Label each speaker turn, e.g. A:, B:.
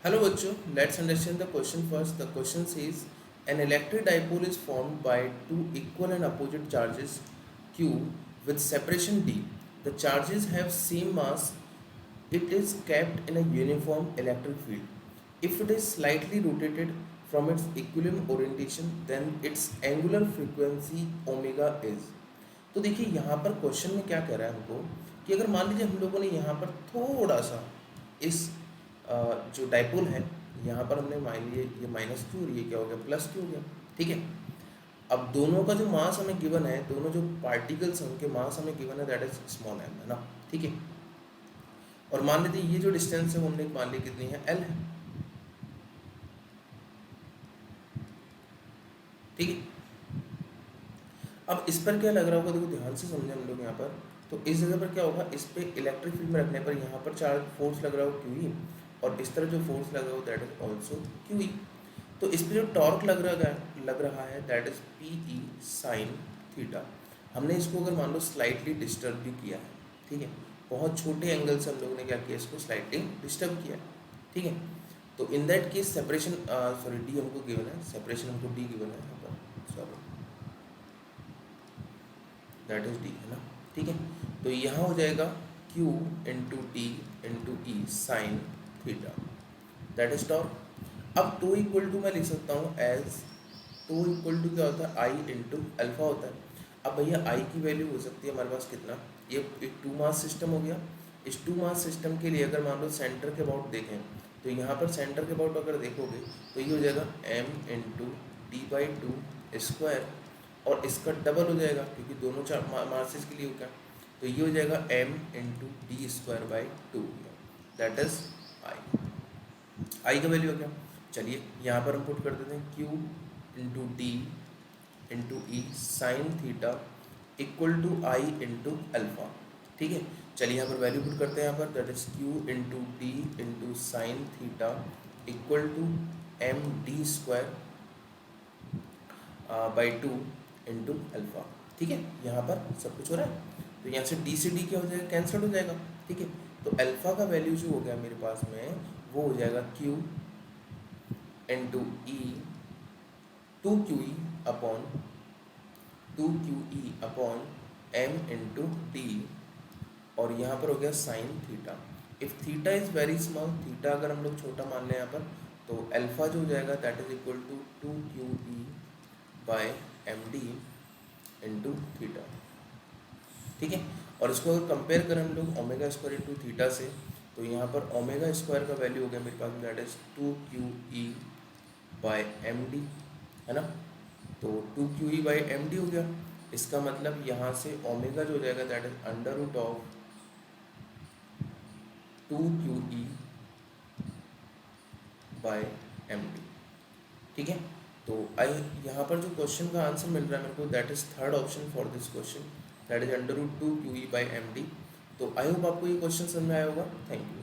A: Hello बच्चों, let's understand the question first. The question says an electric dipole is formed by two equal and opposite charges Q with separation D. The charges have same mass. It is kept in a uniform electric field. If it is slightly rotated from its equilibrium orientation, then its angular frequency omega is. तो देखिए यहाँ पर question में क्या कह रहा है हमको कि अगर मान लीजिए हम लोगों ने यहाँ पर थोड़ा सा इस जो डाइपोल है यहाँ पर हमने मान लिए ये माइनस क्यू और ये क्या हो गया प्लस क्यू हो गया। ठीक है, अब दोनों का जो मास हमें गिवन है, दोनों जो पार्टिकल्स हैं उनके मास हमें गिवन है, दैट इज स्मॉल एम है ना। ठीक है, और मान लीजिए ये जो डिस्टेंस है वो हमने मान ली कितनी है, एल है। ठीक है, अब इस पर क्या लग रहा होगा, देखो ध्यान से समझे हम लोग यहाँ पर। तो इस जगह पर क्या होगा, इस पे इलेक्ट्रिक फील्ड में रखने पर यहाँ पर चार्ज फोर्स लग रहा हो क्यू ई, और इस तरह जो फोर्स लग रहा हो that is also Q E. तो इस पे जो टॉर्क लग रहा है that is P E sine theta. हमने इसको अगर मान लो स्लाइटली डिस्टर्ब भी किया है, ठीक है, बहुत छोटे एंगल से हम लोगों ने क्या किया, इसको स्लाइटली डिस्टर्ब किया है। ठीक है, तो in that case separation sorry D हमको गिवन है, सेपरेशन हमको डी गिवन है यहाँ पर, सॉरी दैट इज डी है ना। ठीक है, तो यहाँ हो जाएगा Q into T into E sine theta, that is torque. अब टू इक्वल टू मैं लिख सकता हूँ एज टू इक्वल टू क्या होता है, आई इंटू अल्फा होता है। अब भैया आई की वैल्यू हो सकती है हमारे पास कितना, ये एक टू मास सिस्टम हो गया। इस टू मास सिस्टम के लिए अगर मान लो सेंटर के अबाउट देखें, तो यहाँ पर सेंटर के अबाउट अगर देखोगे तो ये हो जाएगा M into D by two square, और इसका डबल हो जाएगा क्योंकि दोनों चार मासेस के लिए हो गया, तो ये हो जाएगा m into D square by to, that is I का वैल्यू हो गया। चलिए यहाँ पर हम पुट कर देते हैं q into D into E sine theta equal to I into alpha. ठीक है, चलिए यहाँ पर वैल्यू पुट करते हैं, यहाँ पर that is q into D into sine theta equal to M D square by two into alpha. ठीक है, यहाँ पर सब कुछ हो रहा है, तो यहाँ से डी क्या हो जाएगा, कैंसिल हो जाएगा। ठीक है, तो अल्फा का वैल्यू जो हो गया मेरे पास में वो हो जाएगा Q into E two Q E upon M into D, और यहाँ पर हो गया sine theta. If theta is very small, theta अगर हम लोग छोटा मान लें यहाँ पर, तो अल्फा जो हो जाएगा that is equal to two Q E by M D into theta. ठीक है, और इसको अगर कंपेयर करें हम लोग ओमेगा स्क्वायर इंटू थीटा से, तो यहाँ पर ओमेगा स्क्वायर का वैल्यू हो गया मेरे पास that is two Q E by M D है ना। तो two Q E by M D हो गया, इसका मतलब यहाँ से ओमेगा जो हो जाएगा that is under root of two Q E by M D. ठीक है, तो आई यहाँ पर जो क्वेश्चन का आंसर मिल रहा है मेरे को that is third option for this question, that is under root two Q E by M D. तो आई होप आपको ये क्वेश्चन समझ में आया होगा। Thank you.